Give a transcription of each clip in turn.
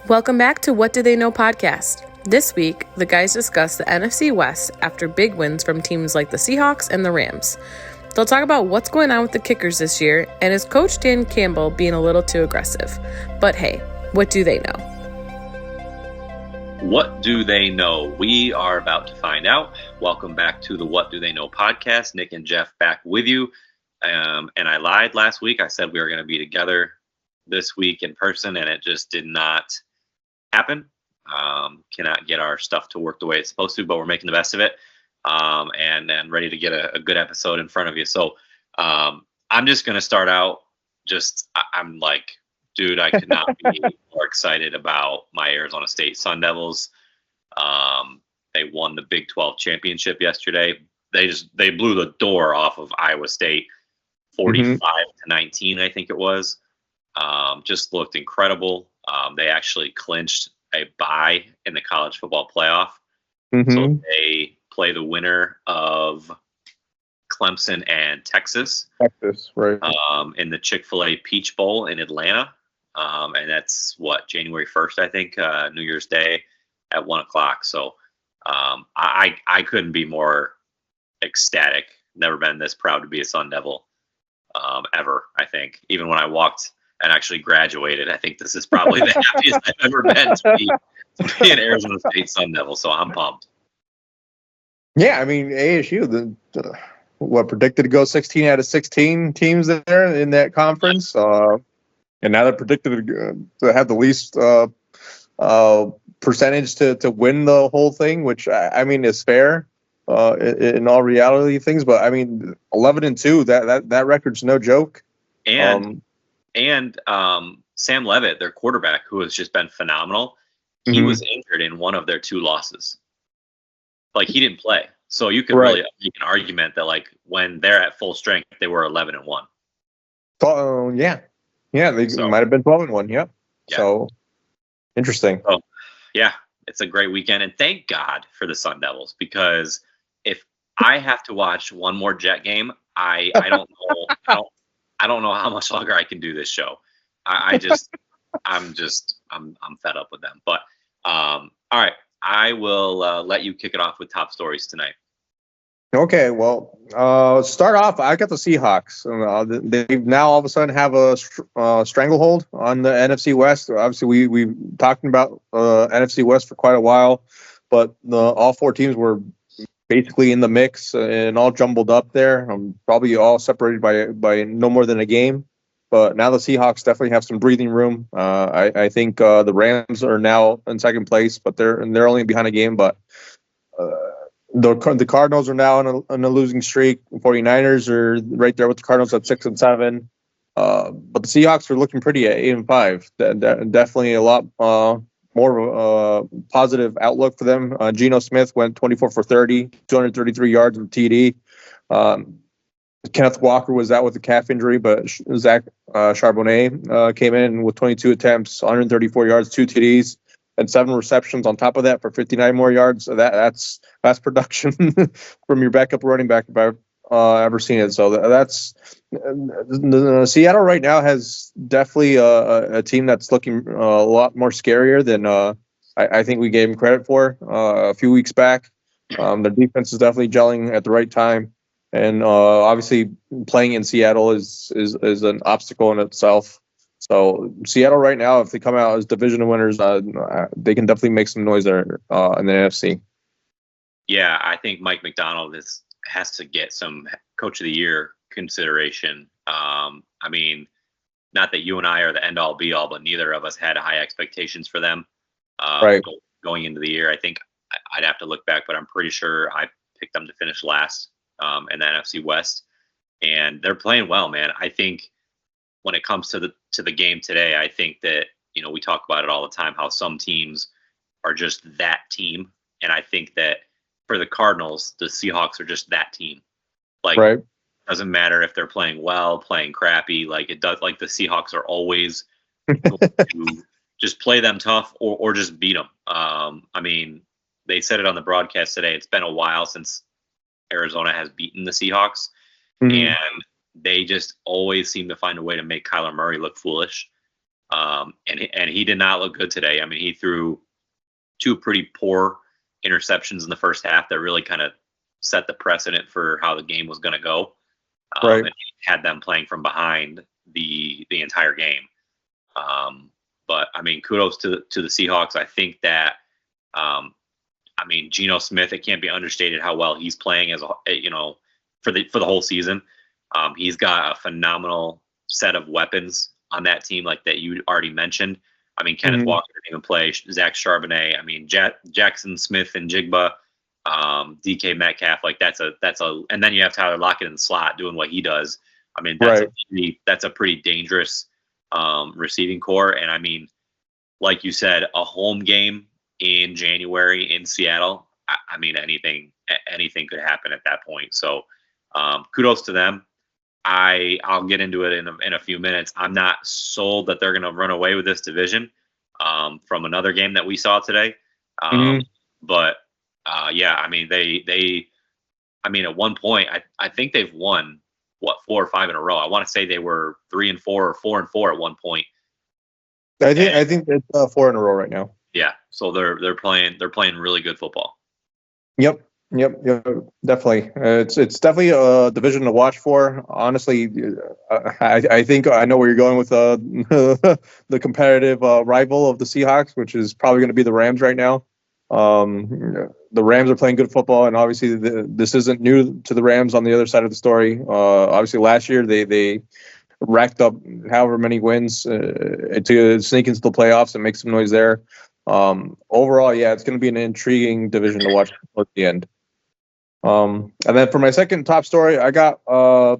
Welcome back to What Do They Know podcast. This week, the guys discuss the NFC West after big wins from teams like the Seahawks and the Rams. They'll talk about what's going on with the kickers this year and is Coach Dan Campbell being a little too aggressive. But hey, what do they know? What do they know? We are about to find out. Welcome back to the What Do They Know podcast. Nick and Jeff back with you. And I lied last week. I said we were going to be together this week in person, and it just did not happen. Cannot get our stuff to work the way it's supposed to, but we're making the best of it, and ready to get a good episode in front of you. So I'm just going to start out. I'm like, dude, I could not be more excited about my Arizona State Sun Devils. They won the Big 12 championship yesterday. They blew the door off of Iowa State, 45-19, I think it was. Just looked incredible. They actually clinched a bye in the college football playoff. So they play the winner of Clemson and Texas. Right. In the Chick-fil-A Peach Bowl in Atlanta. And that's January 1st, I think, New Year's Day at 1:00. So I couldn't be more ecstatic. Never been this proud to be a Sun Devil ever, I think. Even when I walked and actually graduated, I think this is probably the happiest I've ever been to be an Arizona State Sun Devil. So I'm pumped. Yeah, I mean, ASU, predicted to go 16 out of 16 teams there in that conference. And now they're predicted to have the least percentage to win the whole thing, which I mean is fair in all reality of things. But I mean, 11-2, that record's no joke. And Sam Leavitt, their quarterback, who has just been phenomenal, he was injured in one of their two losses. Like, he didn't play. So you could really make an argument that, like, when they're at full strength, they were 11-1. Yeah, they might have been 12-1. Yep. Yeah. So interesting. Oh, yeah, it's a great weekend, and thank God for the Sun Devils, because if I have to watch one more Jet game, I don't know. I don't know how much longer I can do this show. I'm fed up with them. But all right, I will let you kick it off with top stories tonight. Okay, well, start off. I got the Seahawks. They now all of a sudden have a stranglehold on the NFC West. Obviously, we've talked about NFC West for quite a while, but all four teams were basically in the mix and all jumbled up there. Probably all separated by no more than a game. But now the Seahawks definitely have some breathing room. I think the Rams are now in second place, but they're only behind a game. But the Cardinals are now on a losing streak. The 49ers are right there with the Cardinals at 6-7. But the Seahawks are looking pretty at 8-5. Definitely a lot more of a positive outlook for them. Geno Smith went 24 for 30, 233 yards with TD. Kenneth Walker was out with a calf injury, but Zach Charbonnet came in with 22 attempts, 134 yards, 2 TDs, and 7 receptions on top of that for 59 more yards. So that's production from your backup running back if I've ever seen it. So that's Seattle right now has definitely a team that's looking a lot more scarier than I think we gave them credit for a few weeks back. Their defense is definitely gelling at the right time. And obviously, playing in Seattle is an obstacle in itself. So Seattle right now, if they come out as division winners, they can definitely make some noise there in the NFC. Yeah, I think Mike Macdonald has to get some Coach of the Year consideration. I mean, not that you and I are the end-all, be-all, but neither of us had high expectations for them going into the year. I think I'd have to look back, but I'm pretty sure I picked them to finish last in the NFC West, and they're playing well, man. I think when it comes to the game today, I think that, we talk about it all the time, how some teams are just that team, and I think that for the Cardinals, the Seahawks are just that team. Like, doesn't matter if they're playing well, playing crappy. Like, it does. Like, the Seahawks are always going to just play them tough or just beat them. I mean, they said it on the broadcast today. It's been a while since Arizona has beaten the Seahawks, and they just always seem to find a way to make Kyler Murray look foolish. And he did not look good today. I mean, he threw 2 pretty poor interceptions in the first half that really kind of set the precedent for how the game was going to go. Right. And had them playing from behind the entire game. But I mean, kudos to the Seahawks. I think that, I mean, Geno Smith, it can't be understated how well he's playing for the whole season. He's got a phenomenal set of weapons on that team, like that you already mentioned. I mean, Kenneth Walker didn't even play. Zach Charbonnet. I mean, Jackson Smith and Jigba, DK Metcalf. Like that's a, and then you have Tyler Lockett in the slot doing what he does. I mean, that's a pretty dangerous receiving core. And I mean, like you said, a home game in January in Seattle. I mean, anything could happen at that point. So kudos to them. I'll get into it in a few minutes. I'm not sold that they're going to run away with this division from another game that we saw today. But yeah, I mean, I mean, at one point, I think they've won 4 or 5 in a row. I want to say they were 3-4 or 4-4 at one point. I think it's 4 in a row right now. Yeah, so they're playing really good football. Yep, definitely. It's definitely a division to watch for. Honestly, I think I know where you're going with the competitive rival of the Seahawks, which is probably going to be the Rams right now. The Rams are playing good football, and obviously this isn't new to the Rams on the other side of the story. Obviously, last year they racked up however many wins to sneak into the playoffs and make some noise there. Overall, yeah, it's going to be an intriguing division to watch at the end. And then for my second top story, I got a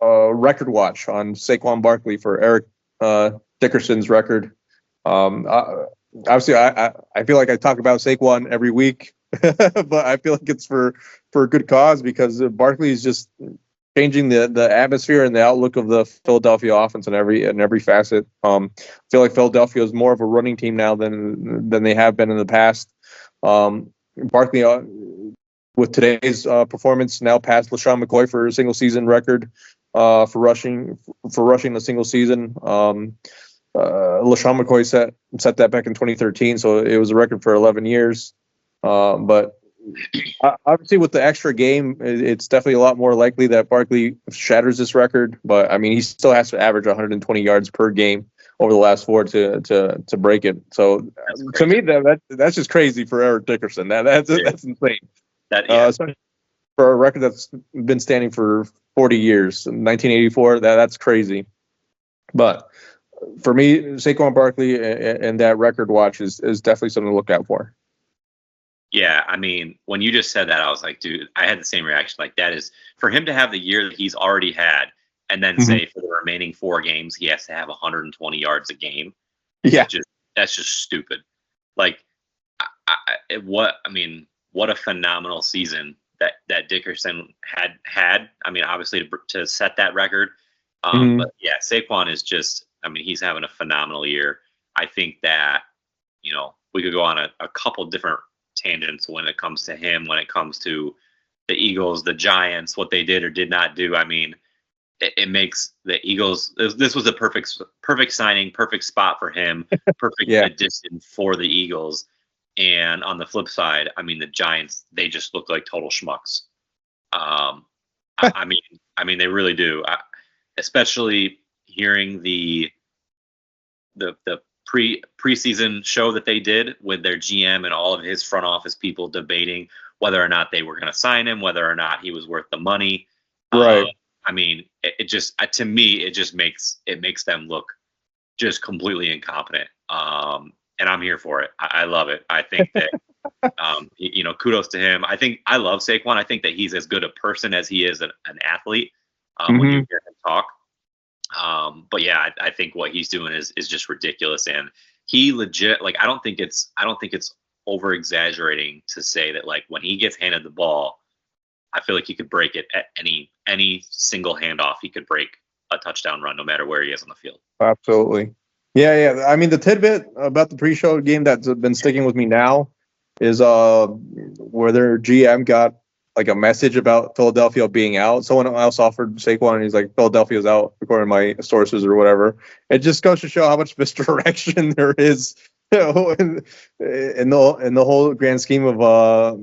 record watch on Saquon Barkley for Eric Dickerson's record. Obviously, I feel like I talk about Saquon every week, but I feel like it's for a good cause because Barkley is just changing the atmosphere and the outlook of the Philadelphia offense in every facet. I feel like Philadelphia is more of a running team now than they have been in the past. Barkley, with today's performance, now passed LaShawn McCoy for a single season record for rushing a single season. LaShawn McCoy set that back in 2013, so it was a record for 11 years. But obviously, with the extra game, it's definitely a lot more likely that Barkley shatters this record. But I mean, he still has to average 120 yards per game over the last 4 to break it. So to me, that's just crazy for Eric Dickerson. That's insane. Especially for a record that's been standing for 40 years, 1984. That's crazy. But for me, Saquon Barkley and that record watch is definitely something to look out for. Yeah, I mean, when you just said that, I was like, dude, I had the same reaction. Like, that is, for him to have the year that he's already had, and then say for the remaining 4 games, he has to have 120 yards a game. Yeah. That's just stupid. Like, what a phenomenal season that Dickerson had. I mean, obviously to set that record. But yeah, Saquon is just, I mean, he's having a phenomenal year. I think that, we could go on a couple different tangents when it comes to him, when it comes to the Eagles, the Giants, what they did or did not do. I mean, it makes the Eagles, this was a perfect signing, perfect spot for him, perfect addition for the Eagles. And on the flip side, I mean, the Giants, they just look like total schmucks. I mean, they really do. Especially hearing the preseason show that they did with their GM and all of his front office people debating whether or not they were going to sign him, whether or not he was worth the money. Right. I mean, it just, to me, it just makes them look just completely incompetent. And I'm here for it. I love it. I think that, kudos to him. I love Saquon. I think that he's as good a person as he is an athlete when you hear him talk. But yeah, I think what he's doing is just ridiculous. And he legit, like, I don't think it's over exaggerating to say that, like, when he gets handed the ball, I feel like he could break it at any single handoff. He could break a touchdown run no matter where he is on the field. Absolutely. Yeah. I mean, the tidbit about the pre-show game that's been sticking with me now is where their GM got like a message about Philadelphia being out. Someone else offered Saquon, and he's like, Philadelphia's out, according to my sources or whatever. It just goes to show how much misdirection there is, in the whole grand scheme of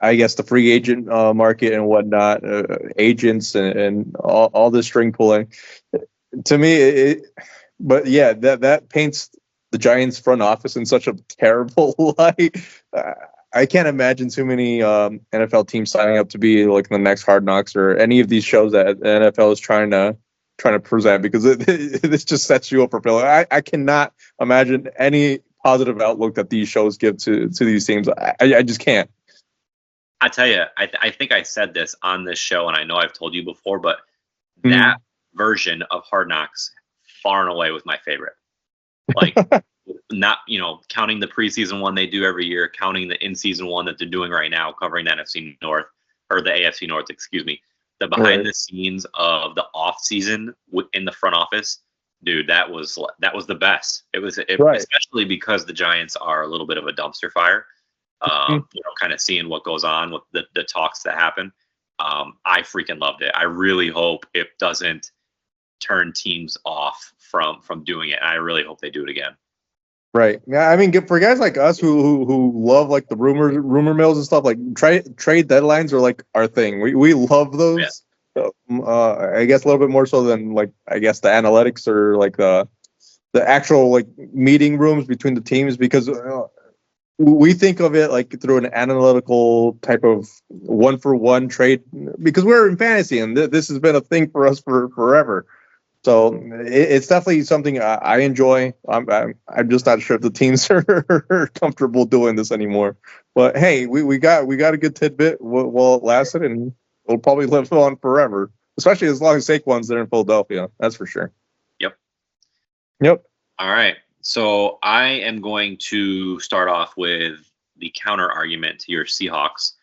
I guess the free agent market and whatnot, agents and all this string pulling. To me, but yeah, that paints the Giants front office in such a terrible light. I can't imagine too many NFL teams signing up to be like the next Hard Knocks or any of these shows that the NFL is trying to present, because this just sets you up for failure. I cannot imagine any positive outlook that these shows give to these teams. I just can't. I tell you, I think I said this on this show, and I know I've told you before, but that version of Hard Knocks far and away was my favorite. Like, not, counting the preseason one they do every year, counting the in-season one that they're doing right now, covering the NFC North, or the AFC North, excuse me. The behind the scenes of the off season in the front office, dude, that was the best. It was especially because the Giants are a little bit of a dumpster fire. Kind of seeing what goes on with the talks that happen. I freaking loved it. I really hope it doesn't turn teams off from doing it. I really hope they do it again. Right. Yeah. I mean, for guys like us who love like the rumor mills and stuff, like trade deadlines are like our thing. We love those. Yeah. I guess a little bit more so than like, I guess the analytics or like the actual like meeting rooms between the teams, because we think of it like through an analytical type of 1-for-1 trade, because we're in fantasy and this has been a thing for us for forever. So it's definitely something I enjoy. I'm just not sure if the teams are comfortable doing this anymore. But hey, we got a good tidbit while it lasted, and it'll probably live on forever, especially as long as Saquon's there in Philadelphia. That's for sure. Yep. All right. So I am going to start off with the counter argument to your Seahawks,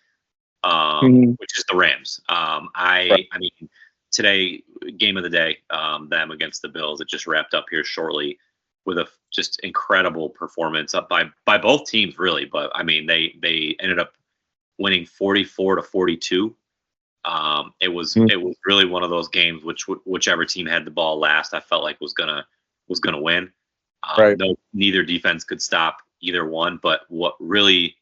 which is the Rams. I mean, today, game of the day, them against the Bills. It just wrapped up here shortly with a just incredible performance up by both teams, really. But I mean, they ended up winning 44-42. It was really one of those games whichever team had the ball last, I felt like was gonna win. Neither defense could stop either one. But what really,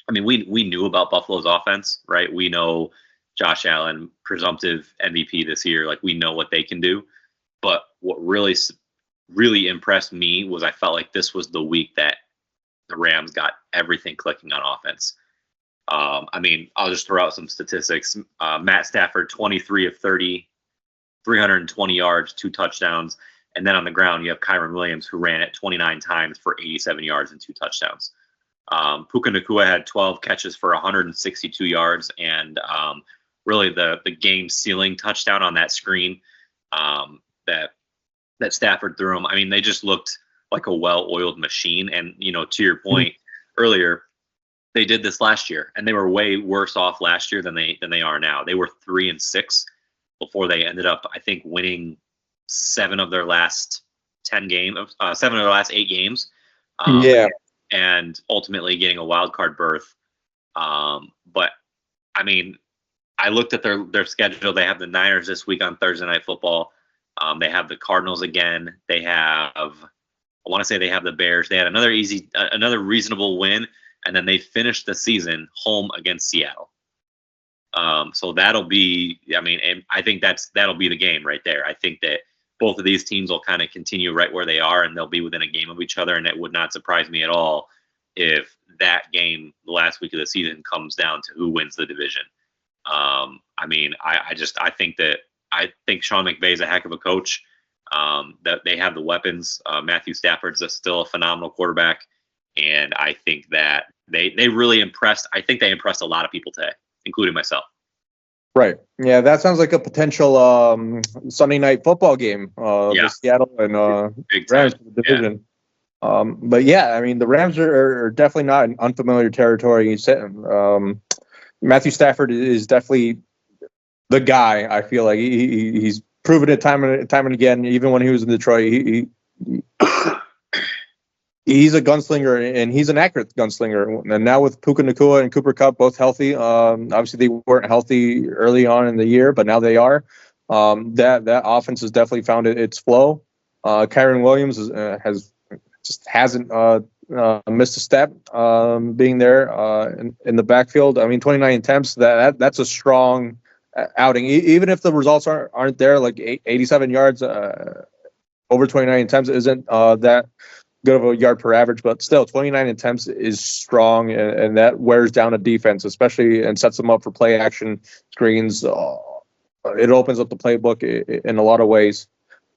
I mean, we knew about Buffalo's offense, right? We know Josh Allen, presumptive MVP this year. Like, we know what they can do. But what really impressed me was I felt like this was the week that the Rams got everything clicking on offense. I mean, I'll just throw out some statistics. Matt Stafford, 23 of 30, 320 yards, 2 touchdowns. And then on the ground, you have Kyron Williams, who ran it 29 times for 87 yards and 2 touchdowns. Puka Nacua had 12 catches for 162 yards, and really the game sealing touchdown on that screen that Stafford threw him. I mean, they just looked like a well-oiled machine. And, to your point earlier, they did this last year, and they were way worse off last year than they are now. They were 3-6 before they ended up, I think, winning 7 of their last 8 games. And ultimately getting a wild card berth. But I mean, I looked at their schedule. They have the Niners this week on Thursday Night Football. They have the Cardinals again. They have, I want to say they have the Bears. They had another reasonable win, and then they finished the season home against Seattle. So that'll be, I mean, and I think that'll be the game right there. I think that both of these teams will kind of continue right where they are, and they'll be within a game of each other. And it would not surprise me at all if that game, the last week of the season, comes down to who wins the division. I mean, I think Sean McVay is a heck of a coach. That they have the weapons. Matthew Stafford's still a phenomenal quarterback, and I think that they really impressed. I think they impressed a lot of people today, including myself. Right. Yeah, that sounds like a potential Sunday night football game. The Seattle and Rams for the division. Yeah. But yeah, I mean, the Rams are definitely not in unfamiliar territory. Matthew Stafford is definitely the guy. I feel like he's proven it time and again. Even when he was in Detroit, he's a gunslinger, and he's an accurate gunslinger. And now with Puka Nacua and Cooper Kupp both healthy, obviously they weren't healthy early on in the year, but now they are. That offense has definitely found its flow. Kyron Williams hasn't missed a step, being there in the backfield. I mean, 29 attempts. That's a strong outing, even if the results aren't there. Like 87 yards over 29 attempts isn't that good of a yard per average, but still 29 attempts is strong, and that wears down a defense, especially, and sets them up for play action screens. It opens up the playbook in a lot of ways.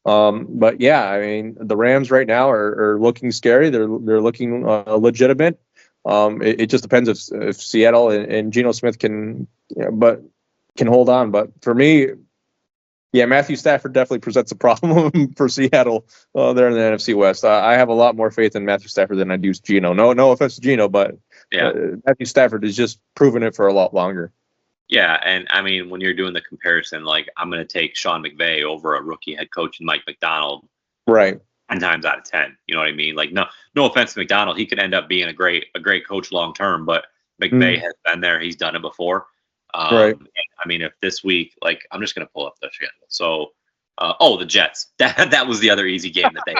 But yeah, I mean, the Rams right now are looking scary. They're looking legitimate. It just depends if Seattle and Geno Smith can hold on. But for me, yeah, Matthew Stafford definitely presents a problem for Seattle there in the NFC West. I have a lot more faith in Matthew Stafford than I do Geno. No offense to Geno, but Matthew Stafford has just proven it for a lot longer. Yeah, and I mean, when you're doing the comparison, like, I'm going to take Sean McVay over a rookie head coach and Mike Macdonald, right? 10 times out of 10. You know what I mean? Like, no offense to Macdonald, he could end up being a great coach long term, but McVay has been there, he's done it before. Right. I mean, if this week, like, I'm just going to pull up the schedule. So, the Jets. That was the other easy game that they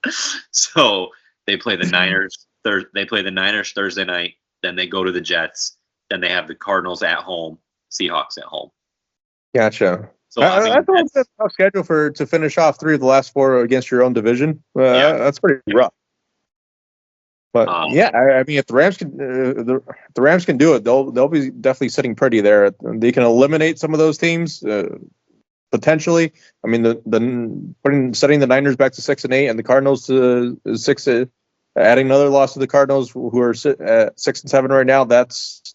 had. So they play the Niners. They play the Niners Thursday night. Then they go to the Jets. Then they have the Cardinals at home, Seahawks at home. Gotcha. So that's a tough schedule to finish off 3 of the last 4 against your own division. That's pretty rough. But I mean, if the Rams can do it, they'll be definitely sitting pretty there. They can eliminate some of those teams potentially. I mean, setting the Niners back to 6-8 and the Cardinals to 6. Adding another loss to the Cardinals, who are at 6-7 right now, that's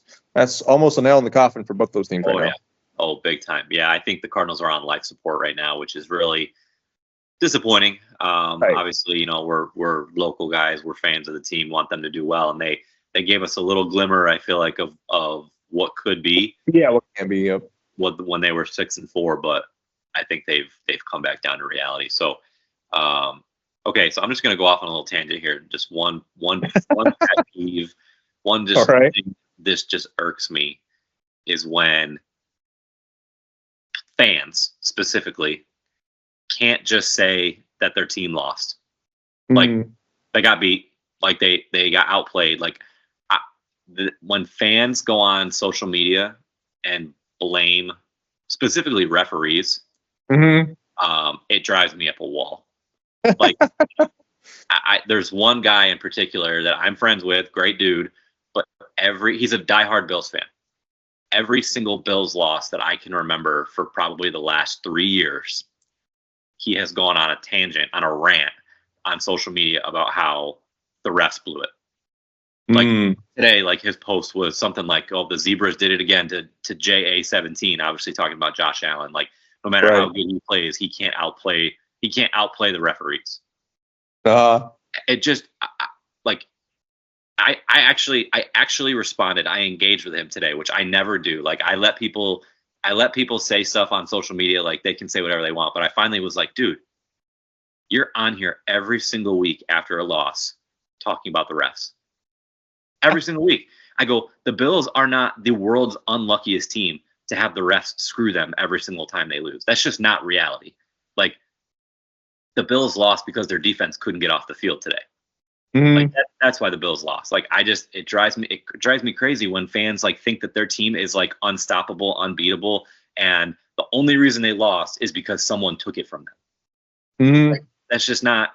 almost a nail in the coffin for both those teams right now. Oh, big time. Yeah, I think the Cardinals are on life support right now, which is really disappointing. Right. Obviously, you know, we're local guys, we're fans of the team, want them to do well, and they gave us a little glimmer, I feel like, of what could be. Yeah, what can be. Yep. When they were 6-4, but I think they've come back down to reality. So. Okay, so I'm just going to go off on a little tangent here. Just one pet peeve, thing this just irks me is when fans specifically can't just say that their team lost. Like, they got beat, like they got outplayed. Like, when fans go on social media and blame specifically referees, it drives me up a wall. Like, there's one guy in particular that I'm friends with, great dude, but he's a diehard Bills fan. Every single Bills loss that I can remember for probably the last 3 years, he has gone on a tangent, on a rant on social media about how the refs blew it. Like today, like, his post was something like, "Oh, the Zebras did it again to JA17," obviously talking about Josh Allen. Like, no matter how good he plays, he can't outplay the referees. It just I actually responded. I engaged with him today, which I never do. Like, I let people say stuff on social media, like, they can say whatever they want. But I finally was like, dude, you're on here every single week after a loss talking about the refs. Every single week. I go, the Bills are not the world's unluckiest team to have the refs screw them every single time they lose. That's just not reality. Like, the Bills lost because their defense couldn't get off the field today. Like, that's why the Bills lost. Like, it drives me crazy when fans, like, think that their team is, like, unstoppable, unbeatable, and the only reason they lost is because someone took it from them. Like, that's just not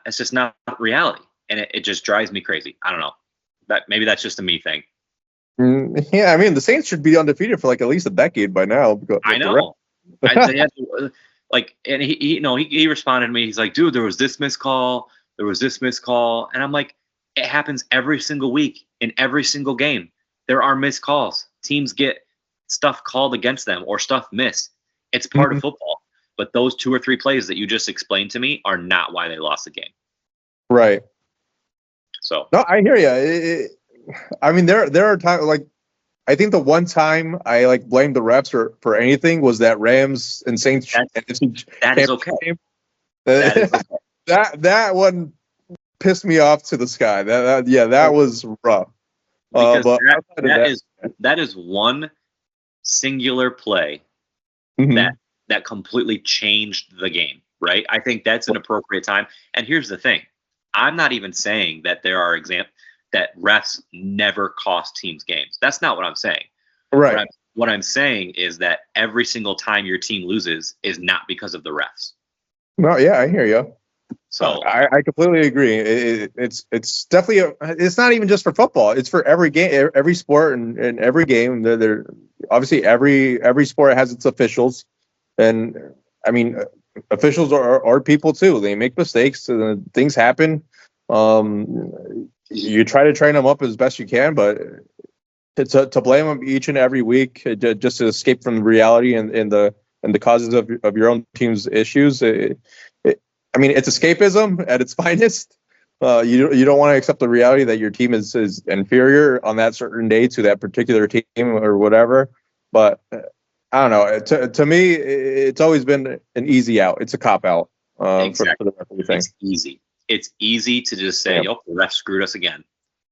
reality, and it just drives me crazy. I don't know. Maybe that's just a me thing. Yeah, I mean, the Saints should be undefeated for, like, at least a decade by now. I know. Like, and he responded to me. He's like, dude, there was this missed call, and I'm like, it happens every single week in every single game. There are missed calls. Teams get stuff called against them or stuff missed. It's part of football. But those 2 or 3 plays that you just explained to me are not why they lost the game. Right. So no, I hear you. I mean, there are times, like, I think the one time I, like, blamed the refs for anything was that Rams and Saints. That is okay. That is okay. that one pissed me off to the sky. That was rough. Because But that is one singular play Mhm. that completely changed the game, right? I think that's an appropriate time. And here's the thing. I'm not even saying that there are that refs never cost teams games. That's not what I'm saying. Right. What I'm saying is that every single time your team loses is not because of the refs. No, yeah, I hear you. So I completely agree. It's definitely it's not even just for football. It's for every game, every sport, and every game. They're obviously every sport has its officials, and I mean officials are people too. They make mistakes. Things happen. You try to train them up as best you can, but to blame them each and every week just to escape from the reality and the causes of your own team's issues. I mean, it's escapism at its finest. You don't want to accept the reality that your team is inferior on that certain day to that particular team or whatever. But I don't know. To me, it's always been an easy out. It's a cop out exactly. for the referee thing. It's easy. It's easy to just say, "Yep, the ref screwed us again."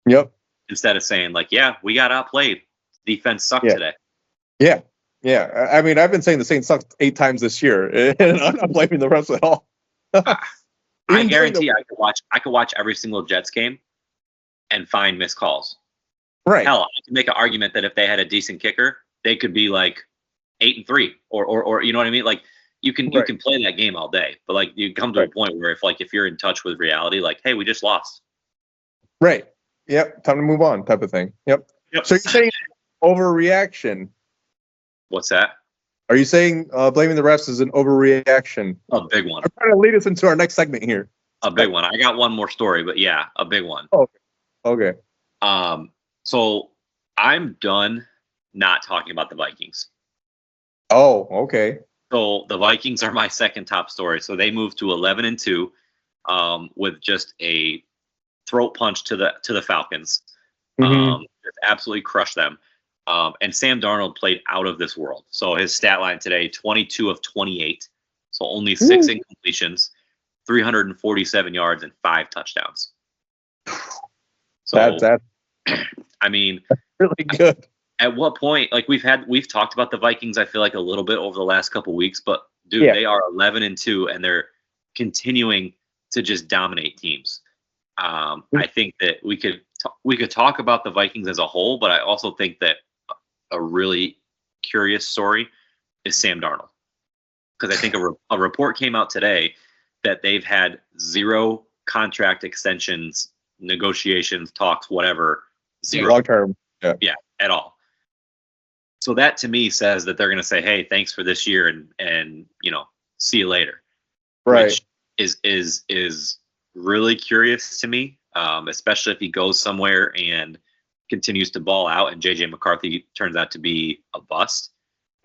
Yep. Instead of saying like, "Yeah, we got outplayed. Defense sucked today." Yeah. Yeah. I mean, I've been saying the Saints sucked 8 times this year, and I'm not blaming the refs at all. I guarantee I could watch every single Jets game and find missed calls. Right. Hell, I can make an argument that if they had a decent kicker, they could be like 8-3 or you know what I mean? Like you can play that game all day, but like you come to a point where if you're in touch with reality, like, hey, we just lost. Right. Yep. Time to move on type of thing. Yep. So you're saying overreaction. What's that? Are you saying blaming the refs is an overreaction? A big one. I'm trying to lead us into our next segment here. A big one. I got one more story, but yeah, a big one. Oh, okay. So I'm done not talking about the Vikings. Oh, okay. So the Vikings are my second top story. So they moved to 11-2, with just a throat punch to the Falcons. Mm-hmm. Just absolutely crushed them. And Sam Darnold played out of this world. So his stat line today, 22 of 28. So only 6 incompletions, 347 yards, and 5 touchdowns. So that's I mean, that's really good. At what point, like we've talked about the Vikings, I feel like a little bit over the last couple weeks, but dude, they are 11-2 and they're continuing to just dominate teams. I think that we could talk about the Vikings as a whole, but I also think that a really curious story is Sam Darnold, because I think a report came out today that they've had 0 contract extensions, negotiations, talks, whatever, 0 long term. Yeah, at all. So that to me says that they're going to say, "Hey, thanks for this year, and see you later." Right. Which is really curious to me, especially if he goes somewhere and continues to ball out, and JJ McCarthy turns out to be a bust.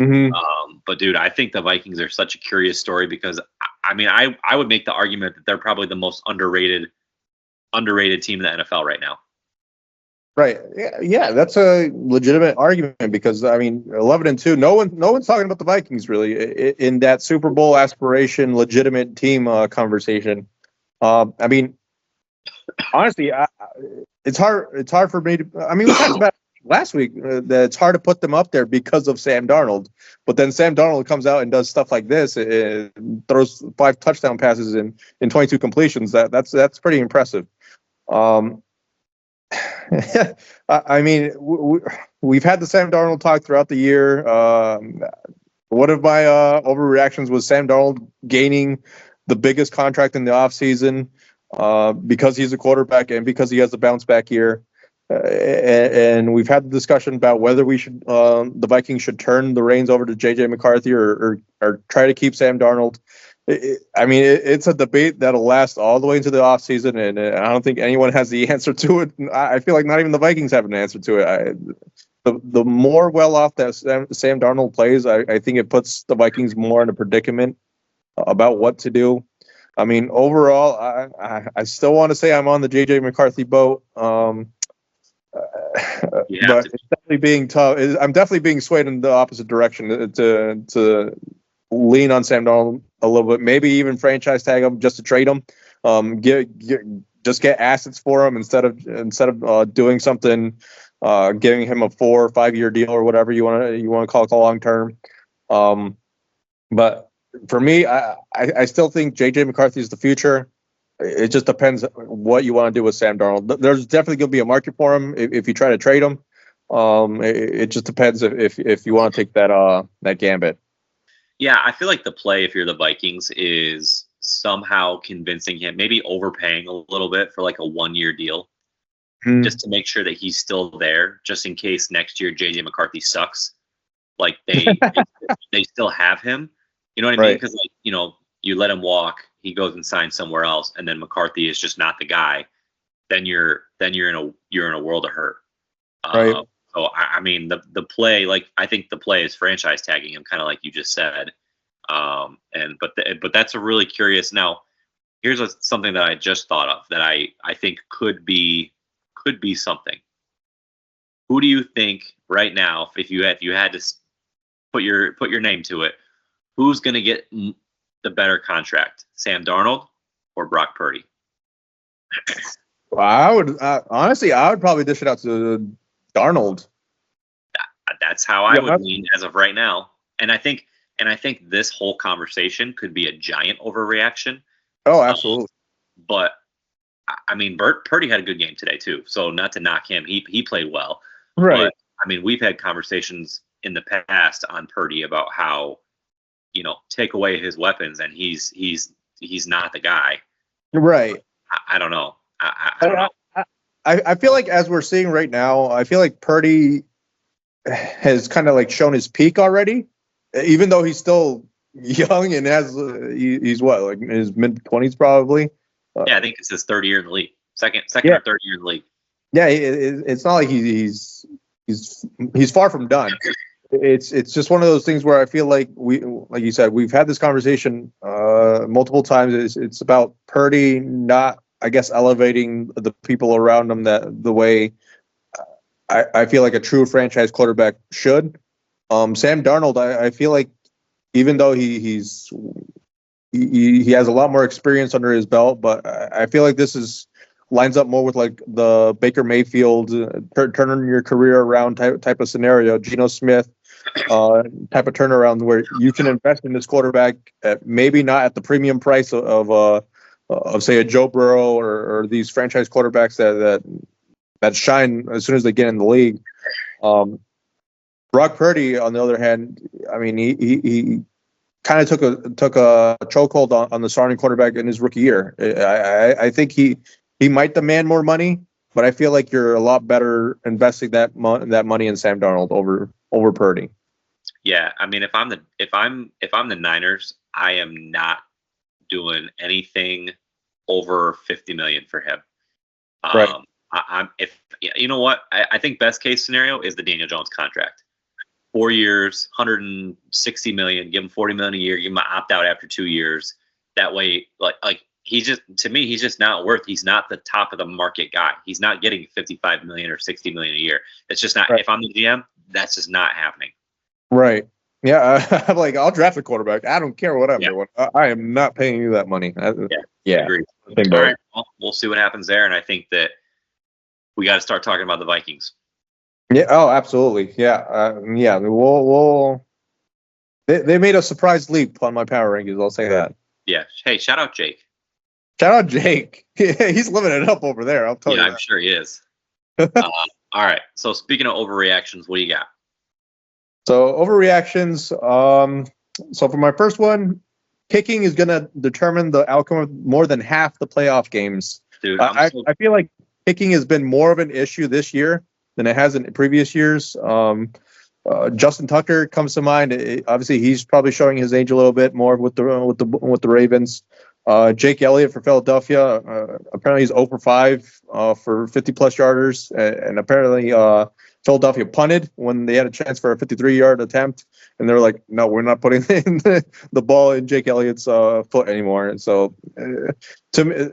Mm-hmm. But dude, I think the Vikings are such a curious story because I would make the argument that they're probably the most underrated team in the NFL right now. Right. Yeah, that's a legitimate argument because I mean, 11-2. No one's talking about the Vikings really in that Super Bowl aspiration, legitimate team conversation. I mean, honestly, it's hard. It's hard for me to. I mean, we talked about it last week that it's hard to put them up there because of Sam Darnold. But then Sam Darnold comes out and does stuff like this, throws 5 touchdown passes in 22 completions. That's pretty impressive. I mean, we've had the Sam Darnold talk throughout the year. One of my overreactions was Sam Darnold gaining the biggest contract in the offseason because he's a quarterback and because he has a bounce back year. And we've had the discussion about whether the Vikings should turn the reins over to JJ McCarthy or try to keep Sam Darnold. It's a debate that'll last all the way into the offseason, and I don't think anyone has the answer to it. I feel like not even the Vikings have an answer to it. The more well off that Sam Darnold plays, I think it puts the Vikings more in a predicament about what to do. I mean, overall, I still want to say I'm on the JJ McCarthy boat. But it's definitely being tough. I'm definitely being swayed in the opposite direction to lean on Sam Darnold a little bit, maybe even franchise tag him just to trade him. Just get assets for him instead of doing something, giving him a 4 or 5 year deal or whatever you want to call it long term. But for me, I still think JJ McCarthy is the future. It just depends what you want to do with Sam Darnold. There's definitely going to be a market for him if you try to trade him. It just depends if you want to take that gambit. Yeah, I feel like the play, if you're the Vikings, is somehow convincing him, maybe overpaying a little bit for like a 1 year deal, just to make sure that he's still there, just in case next year JJ McCarthy sucks. Like they still have him. You know what I mean? Because you let him walk, he goes and signs somewhere else, and then McCarthy is just not the guy. Then you're in a world of hurt. Right. So I mean the play, like I think the play is franchise tagging him, kind of like you just said. But that's a really curious. Now, here's something that I just thought of that I think could be something. Who do you think right now, if you had to put your name to it, who's going to get the better contract, Sam Darnold or Brock Purdy? Well, I would honestly, I would probably dish it out to Darnold. That's how I would lean as of right now, and I think this whole conversation could be a giant overreaction. Oh, absolutely. But I mean, Purdy had a good game today too. So not to knock him, he played well. Right. But, I mean, we've had conversations in the past on Purdy about how, take away his weapons and he's not the guy. Right. I don't know. I don't know. I feel like as we're seeing right now, I feel like Purdy has kind of like shown his peak already, even though he's still young and he's what, like in his mid-20s probably. Yeah, I think it's his third year in the league, second or third year in the league. Yeah, it's not like he's far from done. It's just one of those things where I feel like like you said, we've had this conversation multiple times. It's about Purdy not, I guess, elevating the people around him the way I feel like a true franchise quarterback should. Sam Darnold, I feel like even though he has a lot more experience under his belt, but I feel like this lines up more with like the Baker Mayfield turning your career around type of scenario, Geno Smith type of turnaround where you can invest in this quarterback at maybe not at the premium price of say a Joe Burrow or these franchise quarterbacks that shine as soon as they get in the league. Brock Purdy, on the other hand, I mean, he kind of took a chokehold on the starting quarterback in his rookie year. I think he might demand more money, but I feel like you're a lot better investing that money in Sam Darnold over Purdy. Yeah, I mean, if I'm the Niners, I am not doing anything over $50 million for him. Right. You know what, I think best case scenario is the Daniel Jones contract. 4 years, $160 million. Give him $40 million a year. Give him an opt out after 2 years. That way, like he's just not worth. He's not the top of the market guy. He's not getting $55 million or $60 million a year. It's just not. Right. If I'm the GM, that's just not happening. Right. Yeah. I'm like, I'll draft a quarterback. I don't care what I'm doing. I am not paying you that money. Yeah. Agreed. All right. Well, we'll see what happens there, and I think that we got to start talking about the Vikings. Yeah. Oh, absolutely. Yeah. Yeah. They made a surprise leap on my power rankings. I'll say that. Yeah. Hey, shout out Jake. Shout out Jake. He's living it up over there. I'll tell you. Yeah, I'm sure he is. All right. So speaking of overreactions, what do you got? So overreactions. So for my first one, kicking is going to determine the outcome of more than half the playoff games. Dude, I feel like kicking has been more of an issue this year than it has in previous years. Justin Tucker comes to mind. Obviously, he's probably showing his age a little bit more with the Ravens. Jake Elliott for Philadelphia. Apparently, he's 0 for 5 for 50-plus yarders, and apparently Philadelphia punted when they had a chance for a 53-yard attempt, and they were like, "No, we're not putting the ball in Jake Elliott's foot anymore." And so, to me,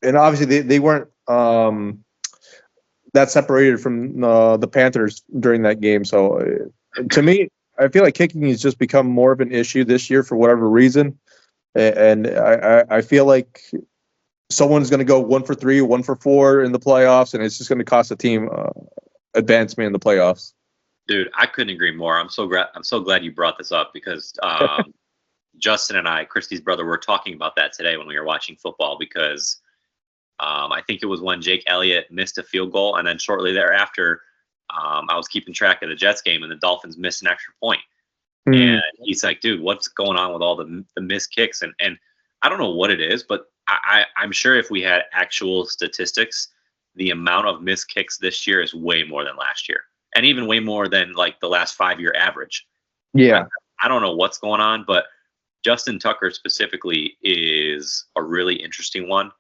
and obviously they weren't that separated from the Panthers during that game. So to me, I feel like kicking has just become more of an issue this year for whatever reason. And I feel like someone's going to go 1 for 3, 1 for 4 in the playoffs, and it's just going to cost the team advancement in the playoffs. Dude, I couldn't agree more. I'm so glad you brought this up because Justin and I, Christy's brother, were talking about that today when we were watching football because I think it was when Jake Elliott missed a field goal, and then shortly thereafter, I was keeping track of the Jets game, and the Dolphins missed an extra point. And he's like, dude, what's going on with all the missed kicks? And I don't know what it is, but I'm sure if we had actual statistics, the amount of missed kicks this year is way more than last year, and even way more than like the last 5-year average. Yeah. I don't know what's going on, but Justin Tucker specifically is a really interesting one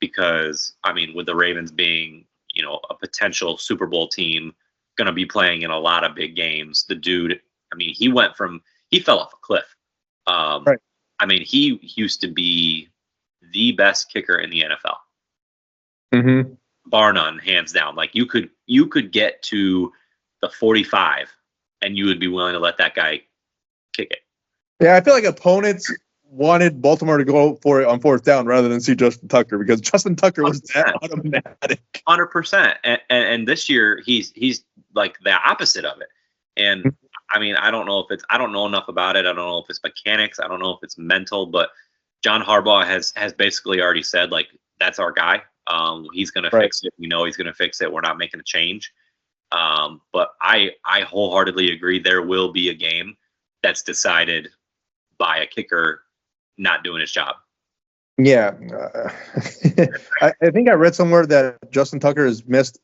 because, I mean, with the Ravens being, a potential Super Bowl team, going to be playing in a lot of big games, the dude, I mean, he fell off a cliff. Right. I mean, he used to be the best kicker in the NFL. Mm-hmm. Bar none, hands down. Like you could get to the 45 and you would be willing to let that guy kick it. Yeah, I feel like opponents wanted Baltimore to go for it on 4th down rather than see Justin Tucker because Justin Tucker was 100%. that automatic. 100%. And this year he's like the opposite of it. And I mean, I don't know enough about it. I don't know if it's mechanics. I don't know if it's mental, but John Harbaugh has basically already said, like, that's our guy. He's going to fix it. We know he's going to fix it. We're not making a change. But I wholeheartedly agree. There will be a game that's decided by a kicker not doing his job. Yeah. I think I read somewhere that Justin Tucker has missed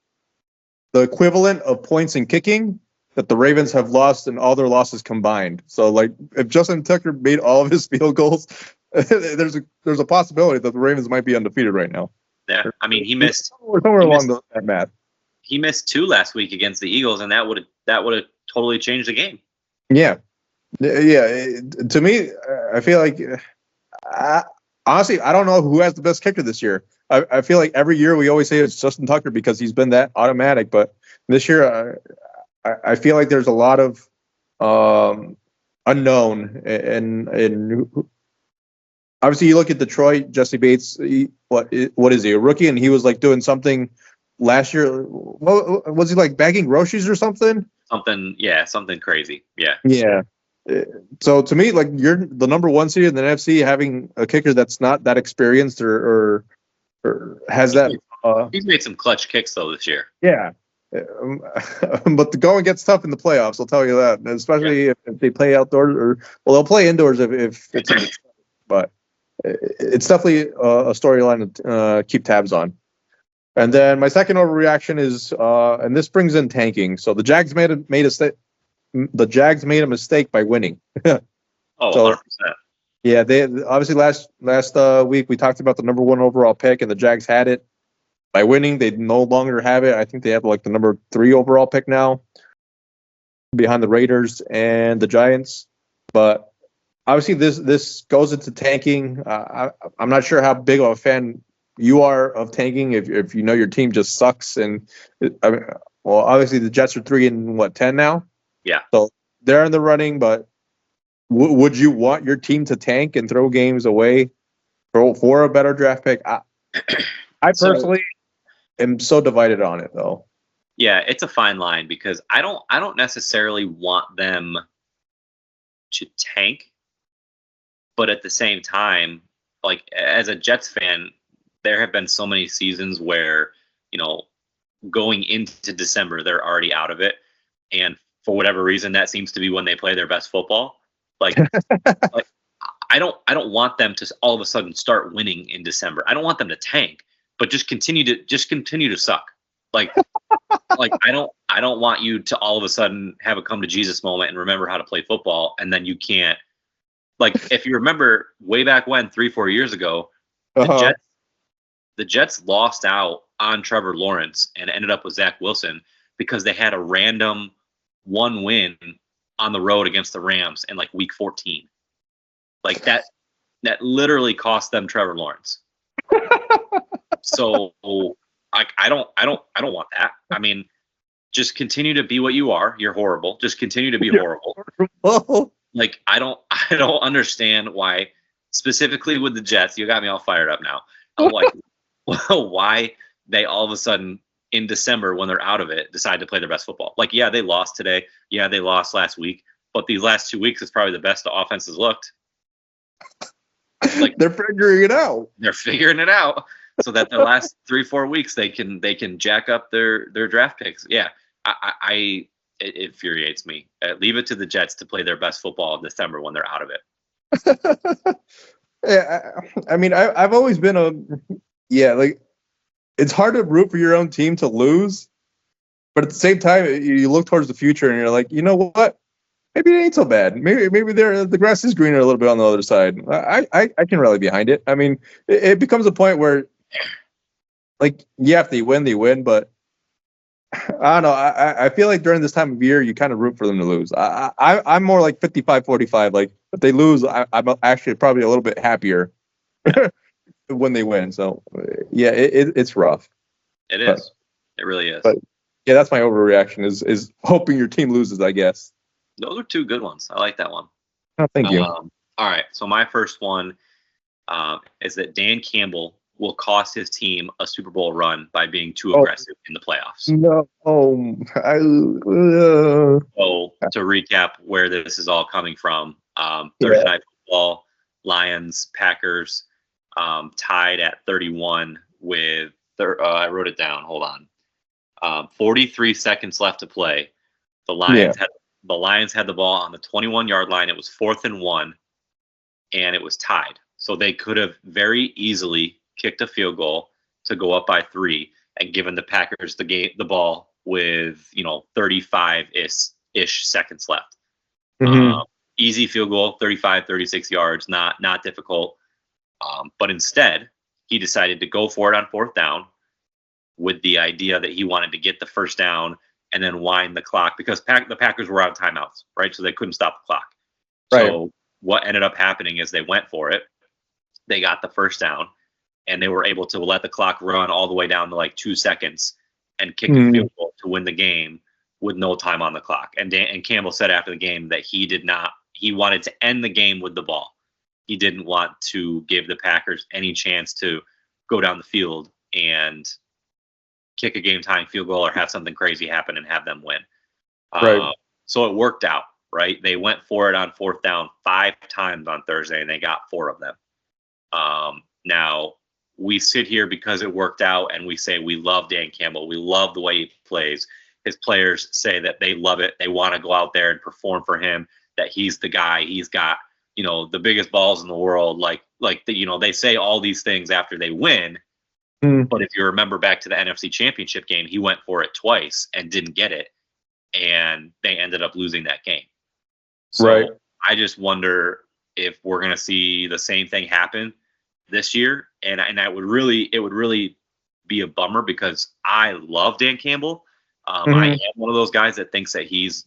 the equivalent of points in kicking that the Ravens have lost in all their losses combined. So, like, if Justin Tucker made all of his field goals, there's a possibility that the Ravens might be undefeated right now. Yeah, I mean, he missed somewhere along that math. He missed 2 last week against the Eagles, and that would have totally changed the game. Yeah. To me, I feel like honestly, I don't know who has the best kicker this year. I feel like every year we always say it's Justin Tucker because he's been that automatic, but this year I feel like there's a lot of unknown, and obviously you look at Detroit, Jesse Bates. What is he, a rookie? And he was like doing something last year. What was he, like bagging groceries or something? Something crazy. Yeah. Yeah. So to me, like, you're the number 1 seed in the NFC, having a kicker that's not that experienced or has that. He's made some clutch kicks though this year. Yeah. But the going gets tough in the playoffs, I'll tell you that, especially if they play outdoors they'll play indoors if it's in the, but it's definitely a storyline to keep tabs on. And then my second overreaction is, and this brings in tanking. So the Jags made a mistake by winning. Oh, 100%. Yeah, they obviously last week we talked about the number 1 overall pick, and the Jags had it. By winning, they no longer have it. I think they have like the number 3 overall pick now, behind the Raiders and the Giants. But obviously, this goes into tanking. I'm not sure how big of a fan you are of tanking. If you know your team just sucks, and obviously the Jets are 3-10 now. Yeah. So they're in the running, but would you want your team to tank and throw games away for a better draft pick? I personally am so divided on it, though. Yeah, it's a fine line because I don't necessarily want them to tank, but at the same time, like, as a Jets fan, there have been so many seasons where, going into December, they're already out of it. And for whatever reason, that seems to be when they play their best football. Like, I don't want them to all of a sudden start winning in December. I don't want them to tank, but just continue to suck. Like, I don't want you to all of a sudden have a come to Jesus moment and remember how to play football, and then you can't. Like, if you remember way back when, 3-4 years ago, the Jets lost out on Trevor Lawrence and ended up with Zach Wilson because they had a random 1 win on the road against the Rams in like week 14. Like that literally cost them Trevor Lawrence. So I don't want that. I mean, just continue to be what you are. You're horrible. Just continue to be horrible. Like, I don't understand why, specifically with the Jets. You got me all fired up now. I'm like, well, why they all of a sudden in December when they're out of it decide to play their best football? Like, yeah, they lost today. Yeah, they lost last week. But these last 2 weeks is probably the best the offense has looked. Like they're figuring it out. They're figuring it out so that the last 3-4 weeks they can jack up their draft picks. Yeah, it infuriates me. Leave it to the Jets to play their best football in December when they're out of it. Yeah, I mean, I've always been like it's hard to root for your own team to lose, but at the same time, you look towards the future and you're like, you know what? Maybe it ain't so bad. Maybe the grass is greener a little bit on the other side. I can rally behind it. I mean, it becomes a point where, like, yeah, if they win, but I don't know. I feel like during this time of year, you kind of root for them to lose. I'm more like 55-45. Like, if they lose, I'm actually probably a little bit happier when they win. So, yeah, it's rough. It is. It really is. But yeah, that's my overreaction. Is hoping your team loses, I guess. Those are two good ones. I like that one. Oh, thank you. All right. So my first one is that Dan Campbell will cost his team a Super Bowl run by being too aggressive in the playoffs. No. So to recap where this is all coming from, Thursday Night Football, Lions, Packers tied at 31 with, I wrote it down. Hold on. 43 seconds left to play. The Lions had the ball on the 21-yard line. It was 4th and 1, and it was tied. So they could have very easily kicked a field goal to go up by 3 and given the Packers the ball with 35-ish seconds left. Mm-hmm. Easy field goal, 35, 36 yards, not difficult. But instead, he decided to go for it on 4th down with the idea that he wanted to get the first down and then wind the clock because the Packers were out of timeouts, right? So they couldn't stop the clock. Right. So what ended up happening is they went for it. They got the first down, and they were able to let the clock run all the way down to like 2 seconds and kick a field goal to win the game with no time on the clock. And Campbell said after the game that he wanted to end the game with the ball. He didn't want to give the Packers any chance to go down the field and kick a game-tying field goal or have something crazy happen and have them win. Right. So it worked out, right? They went for it on 4th down 5 times on Thursday, and they got 4 of them. Now, we sit here because it worked out, and we say we love Dan Campbell. We love the way he plays. His players say that they love it. They want to go out there and perform for him, that he's the guy. He's got, the biggest balls in the world. They say all these things after they win. But if you remember back to the NFC Championship game, he went for it twice and didn't get it, and they ended up losing that game. So right. I just wonder if we're going to see the same thing happen this year, and it would really be a bummer because I love Dan Campbell. I am one of those guys that thinks that he's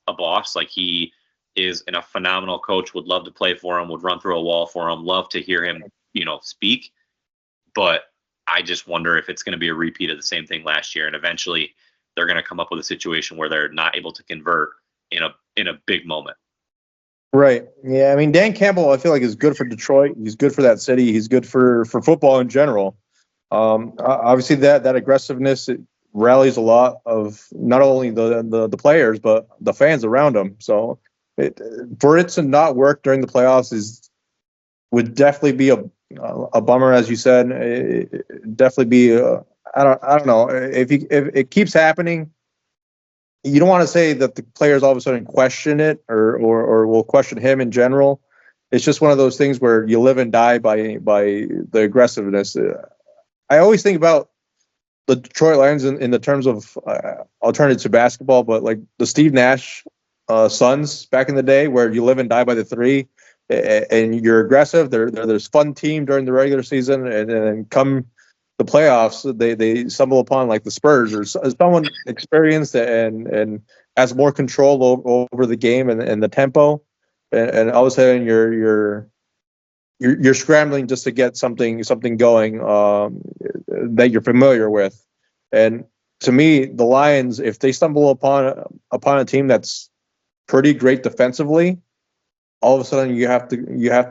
a boss. Like, he is a phenomenal coach. Would love to play for him. Would run through a wall for him. Love to hear him, speak. But I just wonder if it's going to be a repeat of the same thing last year, and eventually they're going to come up with a situation where they're not able to convert in a big moment. Right. Yeah. I mean, Dan Campbell, I feel like is good for Detroit. He's good for that city. He's good for football in general. Obviously, that aggressiveness, it rallies a lot of not only the players but the fans around him. So for it to not work during the playoffs would definitely be a bummer, as you said. It definitely be. I don't know if it keeps happening. You don't want to say that the players all of a sudden question it or will question him in general. It's just one of those things where you live and die by the aggressiveness. I always think about the Detroit Lions in the terms of alternative to basketball, but like the Steve Nash Suns back in the day, where you live and die by the 3, and you're aggressive. They're this fun team during the regular season, and then come the playoffs, they stumble upon like the Spurs or someone experienced and has more control over the game and the tempo, and all of a sudden you're scrambling just to get something going that you're familiar with. And to me, the Lions, if they stumble upon a team that's pretty great defensively, all of a sudden you have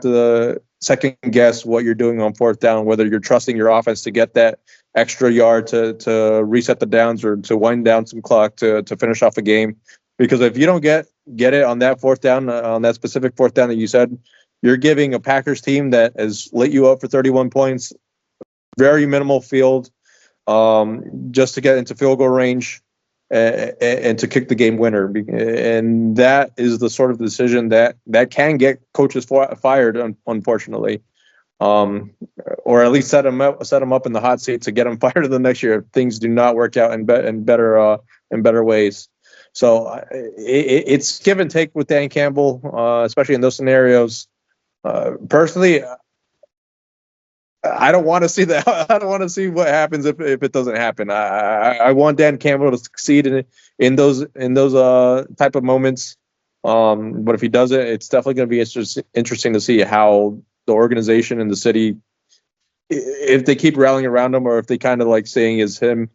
to second guess what you're doing on fourth down, whether you're trusting your offense to get that extra yard to reset the downs or to wind down some clock to finish off a game. Because if you don't get it on that fourth down, on that specific fourth down that you said, you're giving a Packers team that has lit you up for 31 points, very minimal field, just to get into field goal range and to kick the game winner. And that is the sort of decision that can get coaches fired, unfortunately, or at least set them up in the hot seat to get them fired the next year if things do not work out in better ways. So it's give and take with Dan Campbell, especially in those scenarios. Personally, I don't want to see that. I don't want to see what happens if it doesn't happen. I want Dan Campbell to succeed in those type of moments. But if he doesn't, it's definitely going to be interesting to see how the organization and the city, if they keep rallying around him, or if they kind of like saying is him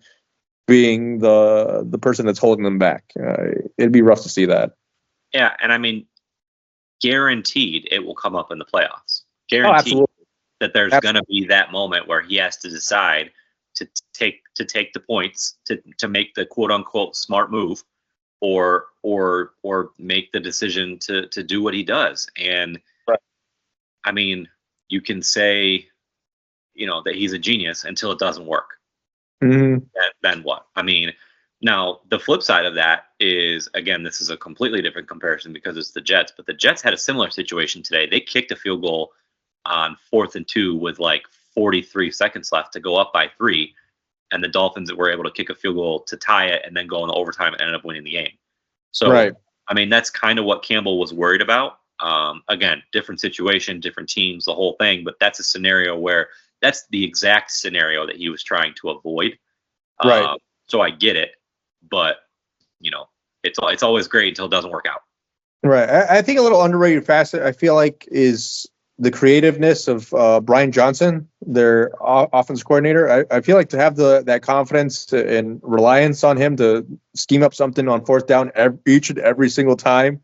being the person that's holding them back. It'd be rough to see that. Yeah, and I mean, guaranteed it will come up in the playoffs. Guaranteed that there's going to be that moment where he has to decide to take the points to make the quote unquote smart move, or make the decision to do what he does. And right. I mean, you can say, that he's a genius until it doesn't work. Mm-hmm. Then what? I mean, now the flip side of that is, again, this is a completely different comparison because it's the Jets, but the Jets had a similar situation today. They kicked a field goal on 4th and 2 with like 43 seconds left to go up by 3. And the Dolphins were able to kick a field goal to tie it and then go into overtime and ended up winning the game. So, right. I mean, that's kind of what Campbell was worried about. Again, different situation, different teams, the whole thing. But that's a scenario where that's the exact scenario that he was trying to avoid. Right. So I get it. But, it's always great until it doesn't work out. Right. I think a little underrated facet, I feel like, is the creativeness of Brian Johnson, their offense coordinator. I feel like to have that confidence and reliance on him to scheme up something on fourth down each and every single time,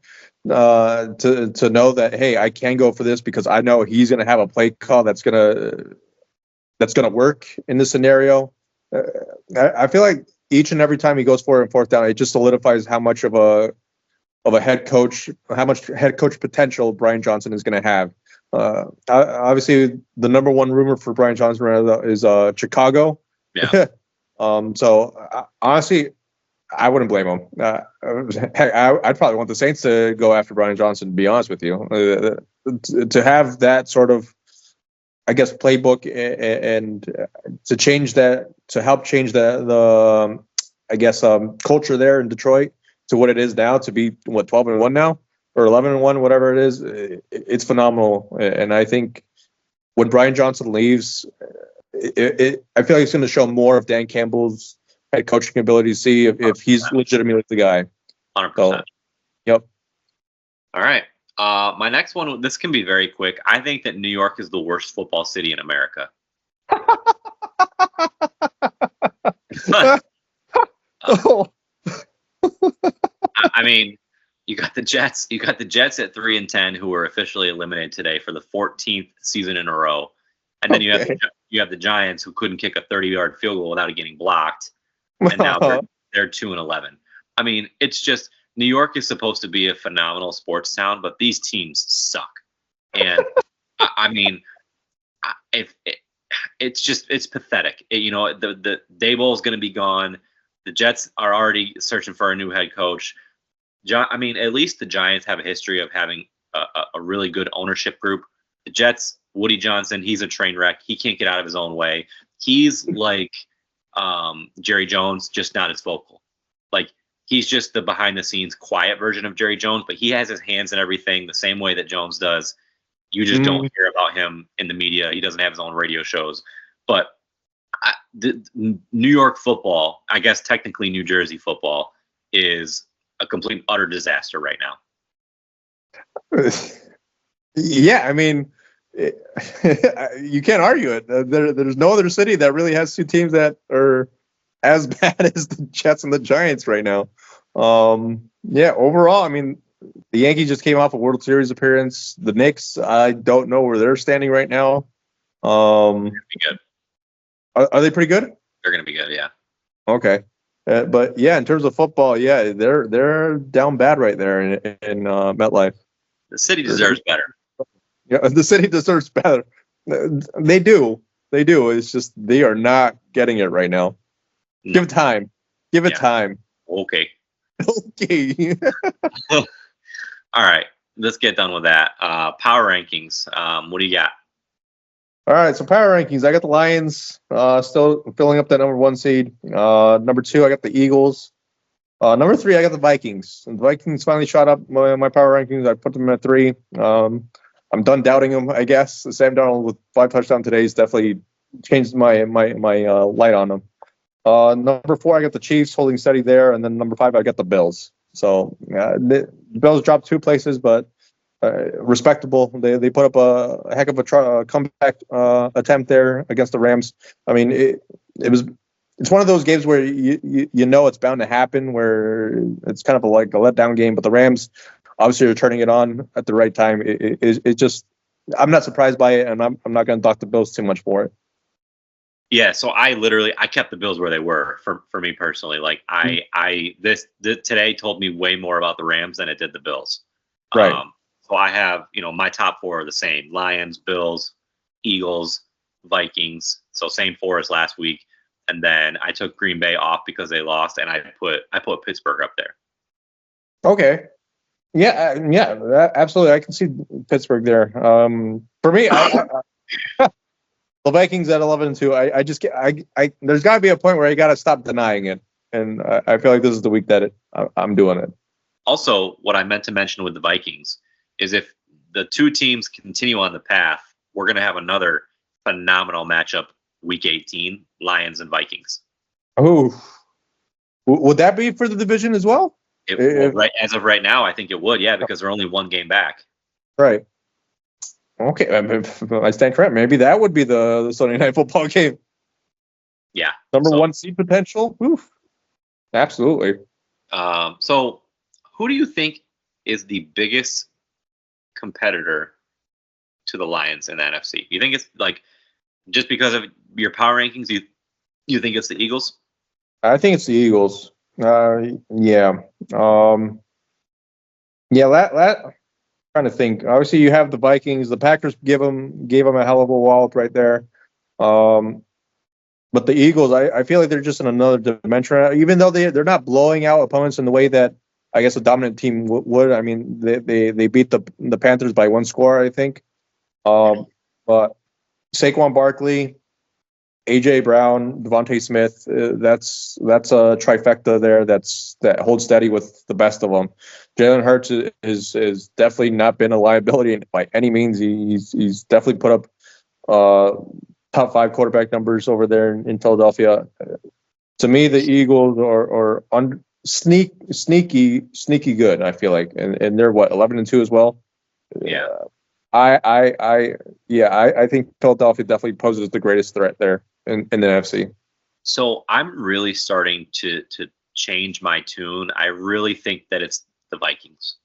to know that, hey, I can go for this because I know he's going to have a play call that's going to work in this scenario. I feel like each and every time he goes for it on fourth down, it just solidifies how much of a head coach, how much head coach potential Brian Johnson is going to have. Obviously, the number one rumor for Brian Johnson right now is Chicago. Yeah. So honestly, I wouldn't blame him. Heck, I'd probably want the Saints to go after Brian Johnson. To be honest with you, to have that sort of, I guess, playbook and to change that, to help change the I guess culture there in Detroit to what it is now, to be 12-1 now. Or 11-1, whatever it is, it's phenomenal. And I think when Brian Johnson leaves, I feel like it's going to show more of Dan Campbell's head coaching ability to see if he's legitimately the guy. 100%. So, yep. All right. My next one, this can be very quick. I think that New York is the worst football city in America. I mean, you got the Jets. You got the Jets at 3-10, who were officially eliminated today for the 14th season in a row, and then you have the Giants, who couldn't kick a 30-yard field goal without it getting blocked, and now they're 2-11. I mean, it's just New York is supposed to be a phenomenal sports town, but these teams suck, and I mean, it's pathetic. The Daboll is going to be gone. The Jets are already searching for a new head coach. I mean, at least the Giants have a history of having a really good ownership group. The Jets, Woody Johnson, he's a train wreck. He can't get out of his own way. He's like Jerry Jones, just not as vocal. Like, he's just the behind-the-scenes quiet version of Jerry Jones, but he has his hands in everything the same way that Jones does. You just don't hear about him in the media. He doesn't have his own radio shows. But the New York football, I guess technically New Jersey football, is a complete utter disaster right now. Yeah, I mean, you can't argue it. There's no other city that really has two teams that are as bad as the Jets and the Giants right now. Yeah, overall, I mean, the Yankees just came off a World Series appearance. The Knicks, I don't know where they're standing right now. Be good. Are they pretty good? They're going to be good, yeah. Okay. But yeah, in terms of football, yeah, they're down bad right there in MetLife. The city deserves better. Yeah, the city deserves better. They do. It's just they are not getting it right now. No. Give it time. Give it time. Okay. Okay. All right. Let's get done with that. Power rankings. What do you got? All right. So power rankings. I got the Lions still filling up that number 1 seed. Number 2, I got the Eagles. Number 3, I got the Vikings. And the Vikings finally shot up my power rankings. I put them at 3. I'm done doubting them, I guess. Sam Darnold with 5 touchdowns today has definitely changed my light on them. Number 4, I got the Chiefs holding steady there, and then number 5, I got the Bills. So the Bills dropped 2 places, but respectable. They put up a heck of a comeback attempt there against the Rams. I mean, it's one of those games where you know it's bound to happen, where it's kind of like a letdown game. But the Rams obviously are turning it on at the right time. It just, I'm not surprised by it, and I'm not going to dock the Bills too much for it. Yeah, so I kept the Bills where they were for me personally. Like this today told me way more about the Rams than it did the Bills. Right. So I have, my top 4 are the same: Lions, Bills, Eagles, Vikings. So same 4 as last week. And then I took Green Bay off because they lost, and I put Pittsburgh up there. Okay. Yeah, absolutely. I can see Pittsburgh there. For me, the Vikings at 11-2. I just there's got to be a point where I got to stop denying it, and I feel like this is the week that I'm doing it. Also, what I meant to mention with the Vikings is if the 2 teams continue on the path, we're going to have another phenomenal matchup week 18, Lions and Vikings. Oh, would that be for the division as well? Right, as of right now, I think it would, yeah, because they're only 1 game back. Right. Okay, I stand correct. Maybe that would be the Sunday Night Football game. Yeah. Number 1 seed potential? Oof. Absolutely. So who do you think is the biggest competitor to the Lions in the NFC? You think it's like, just because of your power rankings, you think it's the Eagles? I think it's the Eagles. Yeah. Trying to think. Obviously, you have the Vikings. The Packers gave them a hell of a wallop right there. But the Eagles, I feel like they're just in another dimension. Even though they're not blowing out opponents in the way that I guess a dominant team would. I mean, they beat the Panthers by 1 score, I think. But Saquon Barkley, AJ Brown, Devontae Smith, that's a trifecta there that holds steady with the best of them. Jalen Hurts is definitely not been a liability by any means. He's definitely put up top 5 quarterback numbers over there in Philadelphia. To me, the Eagles are sneaky good, I feel like, and they're 11-2 as well. Yeah. I think Philadelphia definitely poses the greatest threat there in the NFC. So I'm really starting to change my tune. I really think that it's the Vikings.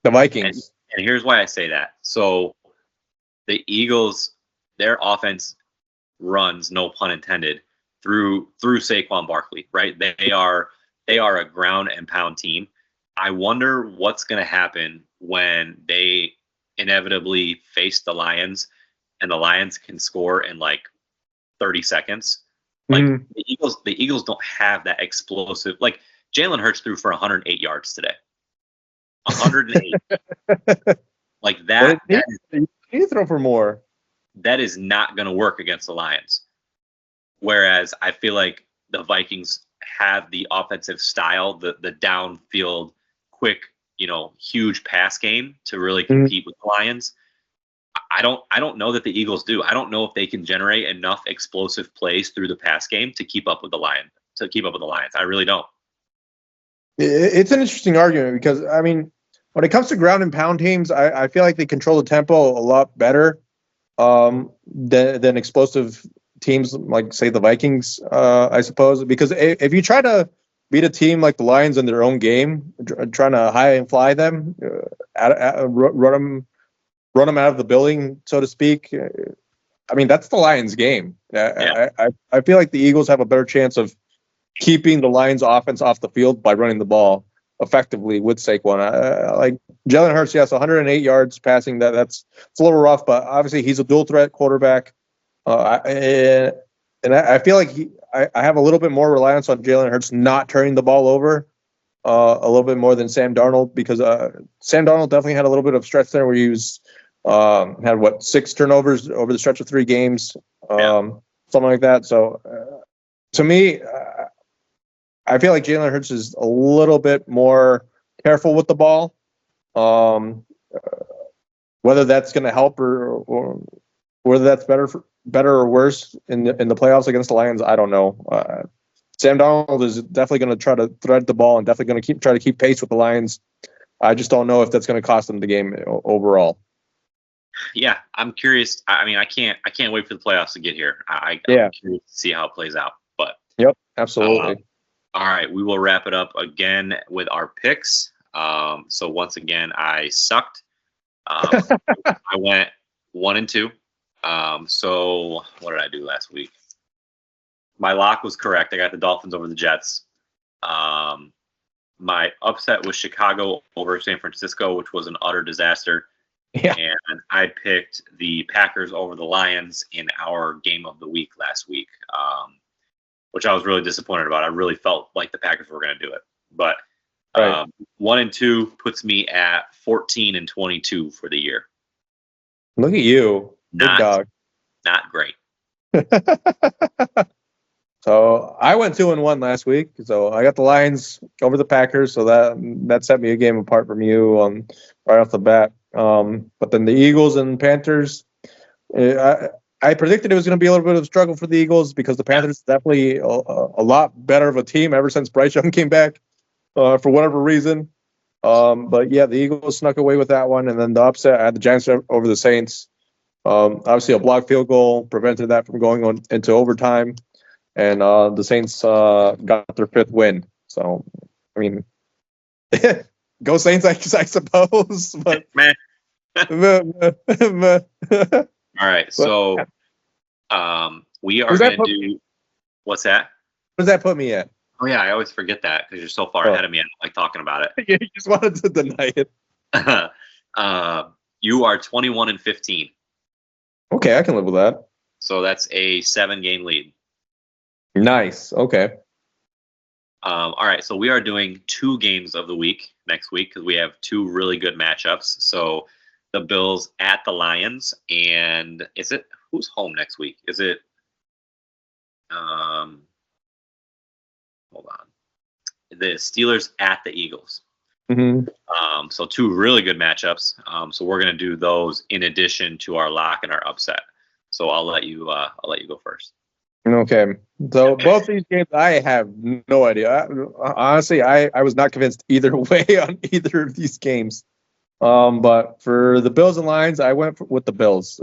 The Vikings. And here's why I say that. So the Eagles, their offense runs, no pun intended, through Saquon Barkley, right? They are a ground and pound team. I wonder what's going to happen when they inevitably face the Lions, and the Lions can score in like 30 seconds. Like the Eagles don't have that explosive. Like Jalen Hurts threw for 108 yards today. 108. Like that. You need to throw for more. That is not going to work against the Lions. Whereas I feel like the Vikings have the offensive style, the downfield, quick, huge pass game to really compete with the Lions. I don't know that the Eagles do. I don't know if they can generate enough explosive plays through the pass game to keep up with the Lions. I really don't. It's an interesting argument because, I mean, when it comes to ground and pound teams, I feel like they control the tempo a lot better than explosive teams like, say, the Vikings, I suppose. Because if you try to beat a team like the Lions in their own game, trying to high and fly them, run them out of the building, so to speak. I mean, that's the Lions' game. I feel like the Eagles have a better chance of keeping the Lions' offense off the field by running the ball effectively with Saquon. Like Jalen Hurts, yes, 108 yards passing. It's a little rough, but obviously he's a dual threat quarterback. And I feel like I have a little bit more reliance on Jalen Hurts not turning the ball over a little bit more than Sam Darnold, because Sam Darnold definitely had a little bit of stretch there where he was had 6 turnovers over the stretch of 3 games, something like that. So to me, I feel like Jalen Hurts is a little bit more careful with the ball. Whether that's going to help or whether that's better or worse in the playoffs against the Lions, I don't know. Sam Darnold is definitely going to try to thread the ball and definitely going to try to keep pace with the Lions. I just don't know if that's going to cost them the game overall. Yeah, I'm curious. I mean, I can't wait for the playoffs to get here. I'm curious to see how it plays out. But yep, absolutely. All right, we will wrap it up again with our picks. So once again, I sucked. I went 1-2. So what did I do last week? My lock was correct. I got the Dolphins over the Jets. My upset was Chicago over San Francisco, which was an utter disaster. Yeah. And I picked the Packers over the Lions in our game of the week last week, which I was really disappointed about. I really felt like the Packers were going to do it. But 1-2 puts me at 14-22 for the year. Look at you, big dog. Not great. So I went 2-1 last week. So I got the Lions over the Packers. So that set me a game apart from you right off the bat. But then the Eagles and Panthers, I predicted it was going to be a little bit of a struggle for the Eagles because the Panthers definitely a lot better of a team ever since Bryce Young came back for whatever reason. But yeah, the Eagles snuck away with that one. And then the upset, I had the Giants over the Saints. Obviously, a blocked field goal prevented that from going into overtime. And the Saints got their 5th win. So, I mean, go Saints, I suppose. But all right, so we are going to do. What's that? What does that put me at? Oh yeah, I always forget that because you're so far ahead of me. I don't like talking about it. You just wanted to deny it. You are 21-15. Okay, I can live with that. So that's a 7-game lead. Nice. Okay. All right, so we are doing 2 games of the week next week because we have 2 really good matchups. So the Bills at the Lions, and who's home next week? Is it? Hold on. The Steelers at the Eagles. Mm-hmm. So 2 really good matchups. So we're going to do those in addition to our lock and our upset. So I'll let you go first. Okay. So both these games, I have no idea. Honestly, I was not convinced either way on either of these games. But for the Bills and Lions, I went with the Bills.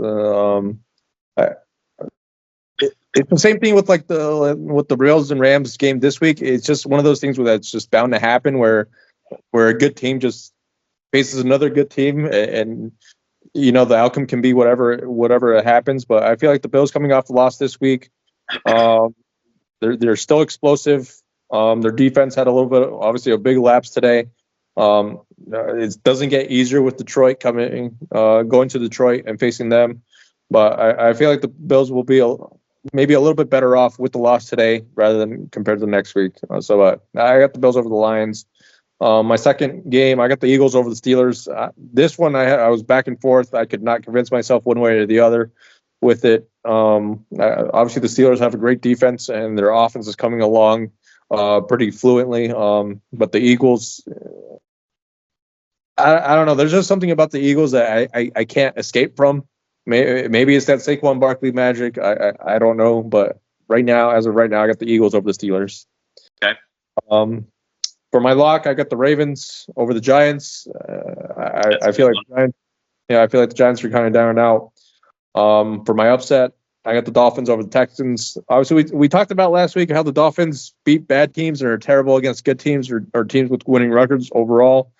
It's the same thing with the Rails and Rams game this week. It's just one of those things where that's just bound to happen, where a good team just faces another good team, and the outcome can be whatever it happens. But I feel like the Bills coming off the loss this week, they're still explosive. Their defense had a little bit, obviously, a big lapse today. It doesn't get easier with Detroit going to Detroit and facing them. But I feel like the Bills will be maybe a little bit better off with the loss today rather than compared to the next week. So I got the Bills over the Lions. My second game, I got the Eagles over the Steelers. This one, I was back and forth. I could not convince myself one way or the other with it. Obviously, the Steelers have a great defense, and their offense is coming along pretty fluently. But the Eagles, I don't know. There's just something about the Eagles that I can't escape from. Maybe it's that Saquon Barkley magic. I don't know. But as of right now, I got the Eagles over the Steelers. Okay. For my lock, I got the Ravens over the Giants. I feel like the Giants are kind of down and out. For my upset, I got the Dolphins over the Texans. Obviously, we talked about last week how the Dolphins beat bad teams and are terrible against good teams or teams with winning records overall.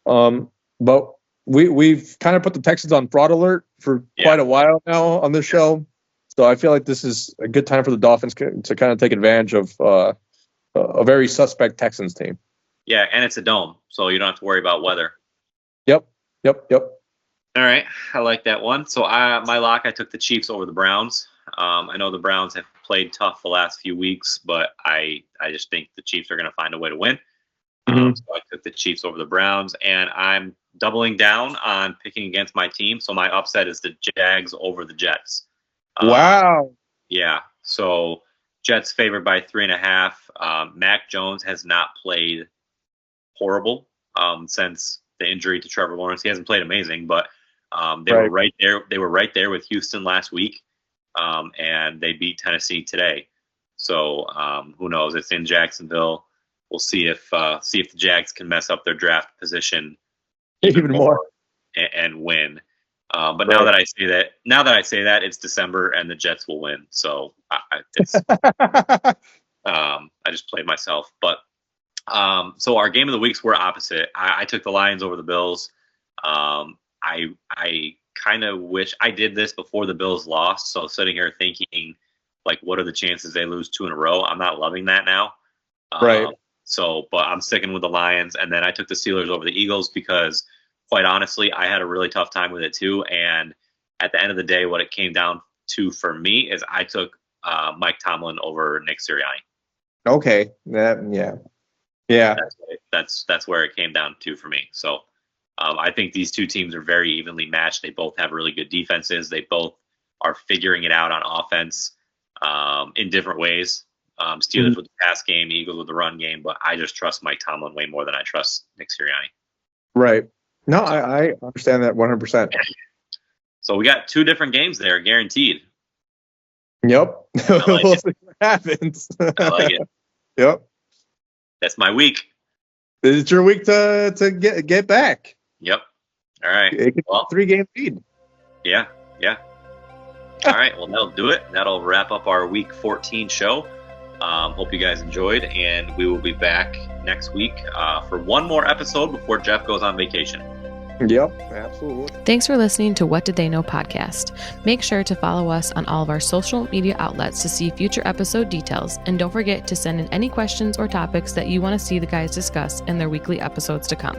But we've kind of put the Texans on fraud alert for quite a while now on this show. So I feel like this is a good time for the Dolphins to kind of take advantage of a very suspect Texans team. Yeah, and it's a dome, so you don't have to worry about weather. Yep. All right, I like that one. So my lock, I took the Chiefs over the Browns. I know the Browns have played tough the last few weeks, but I just think the Chiefs are going to find a way to win. So I took the Chiefs over the Browns, and I'm doubling down on picking against my team. So my upset is the Jags over the Jets. Wow. Yeah. So Jets favored by 3.5. Mac Jones has not played horrible since the injury to Trevor Lawrence. He hasn't played amazing, but they were right there. They were right there with Houston last week, and they beat Tennessee today. So who knows? It's in Jacksonville. We'll see if the Jags can mess up their draft position even more and win. But now that I say that, it's December and the Jets will win. So I just played myself. But so our game of the weeks were opposite. I took the Lions over the Bills. I kind of wish I did this before the Bills lost. So sitting here thinking, like, what are the chances they lose 2 in a row? I'm not loving that now. Right. But I'm sticking with the Lions. And then I took the Steelers over the Eagles because, quite honestly, I had a really tough time with it too. And at the end of the day, what it came down to for me is I took Mike Tomlin over Nick Sirianni. Okay. Yeah. That's where it came down to for me. So I think these two teams are very evenly matched. They both have really good defenses. They both are figuring it out on offense in different ways. Steelers with the pass game, Eagles with the run game, but I just trust Mike Tomlin way more than I trust Nick Sirianni. Right. No, I understand that 100%. So we got 2 different games there, guaranteed. Yep. Like we'll see what happens. I like it. Yep. That's my week. This is your week to get back. Yep. All right. It could be a 3-game lead. Yeah. All right. Well, that'll do it. That'll wrap up our week 14 show. Hope you guys enjoyed, and we will be back next week for one more episode before Jeff goes on vacation. Yep, absolutely. Thanks for listening to What Did They Know podcast. Make sure to follow us on all of our social media outlets to see future episode details, and don't forget to send in any questions or topics that you want to see the guys discuss in their weekly episodes to come.